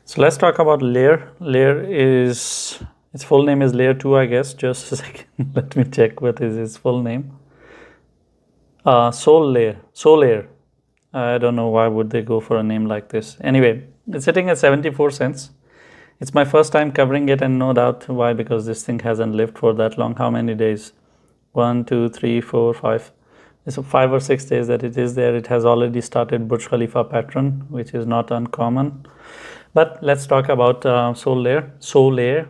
So let's talk about Layer. Layer is, its full name is Layer 2, I guess. Just a second. Let me check what is its full name. Solayer. I don't know why would they go for a name like this. Anyway, it's sitting at 74 cents. It's my first time covering it, and no doubt why, because this thing hasn't lived for that long. How many days? 1, 2, 3, 4, 5. It's 5 or 6 days that it is there. It has already started Burj Khalifa pattern, which is not uncommon. But let's talk about Solayer.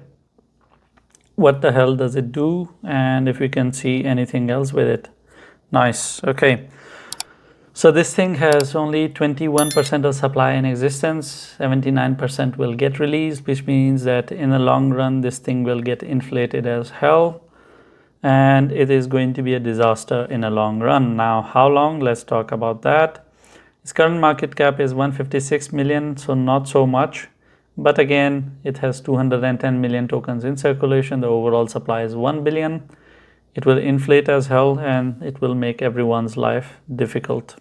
What the hell does it do? And if we can see anything else with it. Nice. Okay. So this thing has only 21% of supply in existence. 79% will get released, which means that in the long run, this thing will get inflated as hell. And it is going to be a disaster in a long run. Now, how long? Let's talk about that. Its current market cap is 156 million, so not so much. But again, it has 210 million tokens in circulation. The overall supply is 1 billion. It will inflate as hell, and it will make everyone's life difficult,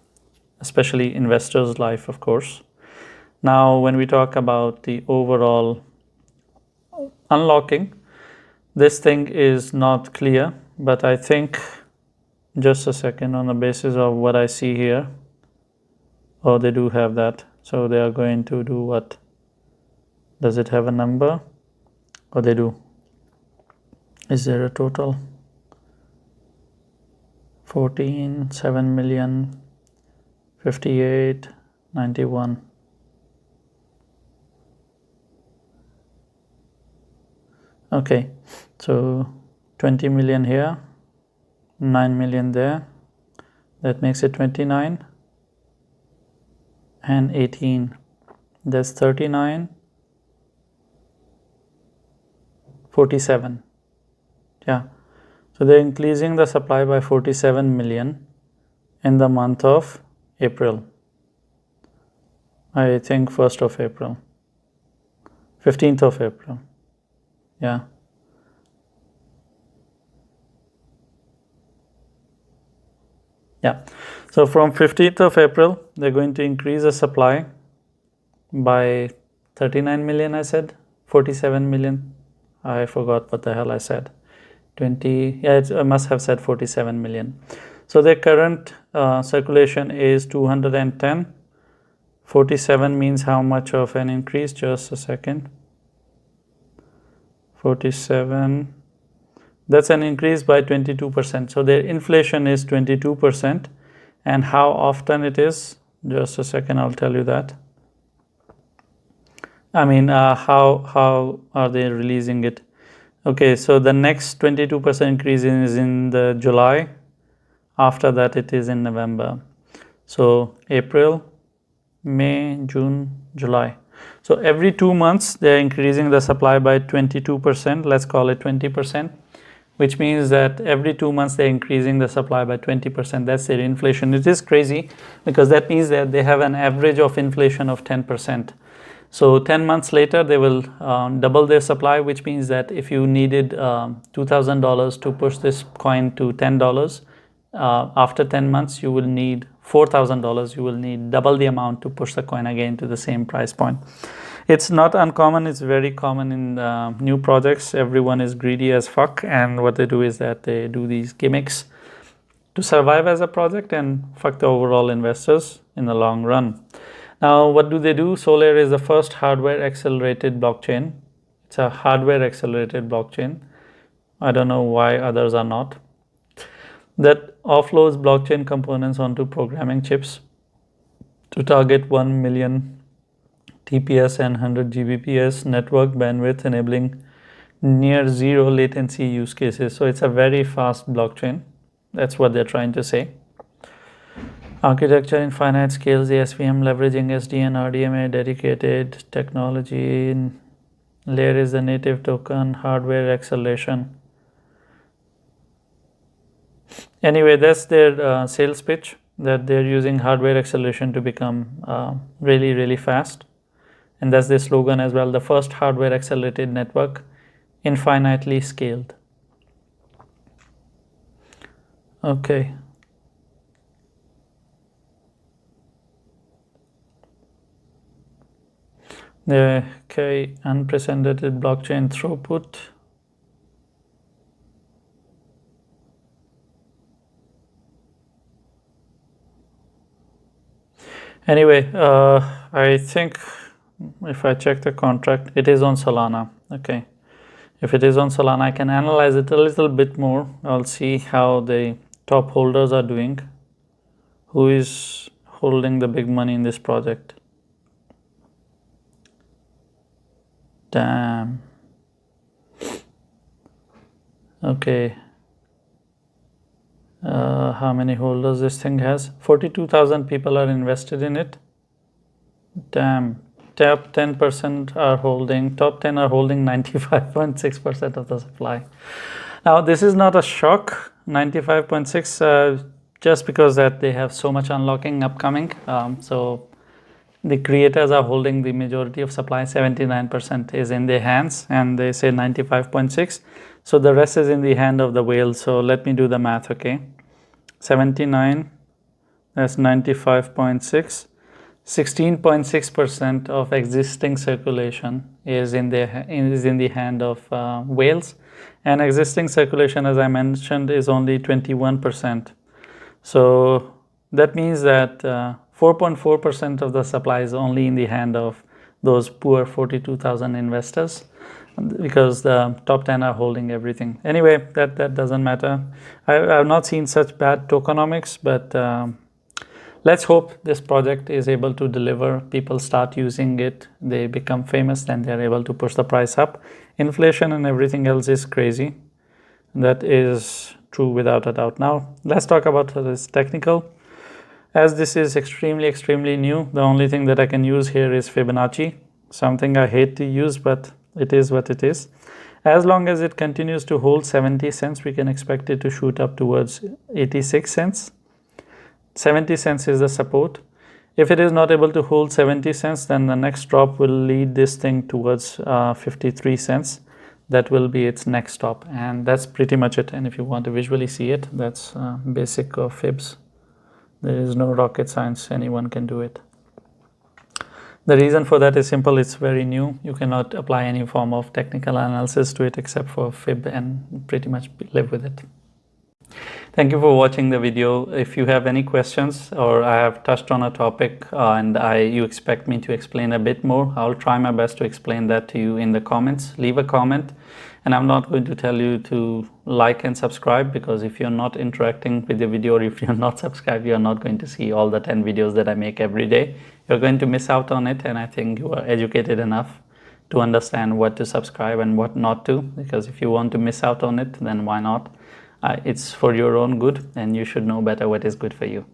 especially investors' life, of course. Now, when we talk about the overall unlocking, this thing is not clear, but I think, just a second, on the basis of what I see here, oh, they do have that. So they are going to do what? Does it have a number? Oh, they do. Is there a total? 14, 7 million, 58, 91. Okay, so 20 million here, 9 million there. That makes it 29 and 18. That's 39, 47. Yeah. So they're increasing the supply by 47 million in the month of April. I think 1st of April. 15th of April. Yeah. Yeah. So from 15th of April, they're going to increase the supply by 39 million, I said. 47 million. I forgot what the hell I said. 20, yeah, I must have said 47 million. So their current circulation is 210. 47 means how much of an increase? Just a second. 47, that's an increase by 22%. So their inflation is 22%. And how often it is? Just a second, I'll tell you that. I mean, how are they releasing it? Okay, so the next 22% increase is in the July. After that, it is in November. So April, May, June, July. So every 2 months, they're increasing the supply by 22%. Let's call it 20%, which means that every 2 months, they're increasing the supply by 20%. That's their inflation. It is crazy because that means that they have an average of inflation of 10%. So 10 months later, they will double their supply, which means that if you needed $2,000 to push this coin to $10, after 10 months, you will need $4,000. You will need double the amount to push the coin again to the same price point. It's not uncommon. It's very common in new projects. Everyone is greedy as fuck. And what they do is that they do these gimmicks to survive as a project and fuck the overall investors in the long run. Now, what do they do? Solayer is the first hardware accelerated blockchain. It's a hardware accelerated blockchain. I don't know why others are not. That offloads blockchain components onto programming chips to target 1 million TPS and 100 Gbps network bandwidth, enabling near zero latency use cases. So it's a very fast blockchain. That's what they're trying to say. Architecture in finite scales, the SVM leveraging SD and RDMA dedicated technology. Layer is the native token, hardware acceleration. Anyway, that's their sales pitch, that they're using hardware acceleration to become really, really fast. And that's their slogan as well, the first hardware accelerated network, infinitely scaled. Okay. Okay, unprecedented blockchain throughput. Anyway, I think if I check the contract, it is on Solana. Okay, if it is on Solana, I can analyze it a little bit more. I'll see how the top holders are doing. Who is holding the big money in this project? Damn. Okay. How many holders this thing has? 42,000 people are invested in it. Damn. Top 10% are holding, top 10 are holding 95.6% of the supply. Now, this is not a shock, 95.6, just because that they have so much unlocking upcoming. So the creators are holding the majority of supply, 79% is in their hands, and they say 95.6. So the rest is in the hand of the whale. So let me do the math, okay? 79, that's 95.6. 16.6% of existing circulation is in the hand of whales, and existing circulation, as I mentioned, is only 21%. So that means that 4.4% of the supply is only in the hand of those poor 42,000 investors, because the top 10 are holding everything. Anyway, that doesn't matter. I've not seen such bad tokenomics, but let's hope this project is able to deliver. People start using it, they become famous, then they're able to push the price up. Inflation and everything else is crazy. That is true without a doubt. Now, let's talk about this technical. As this is extremely new, the only thing that I can use here is Fibonacci, something I hate to use, but it is what it is. As long as it continues to hold 70 cents, we can expect it to shoot up towards 86 cents. 70 cents is the support. If it is not able to hold 70 cents, then the next drop will lead this thing towards 53 cents. That will be its next stop, and that's pretty much it. And if you want to visually see it, that's basic of fibs. There is no rocket science, anyone can do it. The reason for that is simple, it's very new. You cannot apply any form of technical analysis to it except for fib, and pretty much live with it. Thank you for watching the video. If you have any questions, or I have touched on a topic and you expect me to explain a bit more, I'll try my best to explain that to you in the comments. Leave a comment, and I'm not going to tell you to like and subscribe, because if you're not interacting with the video, or if you're not subscribed, you're not going to see all the 10 videos that I make every day. You're going to miss out on it, and I think you are educated enough to understand what to subscribe and what not to, because if you want to miss out on it, then why not? It's for your own good, and you should know better what is good for you.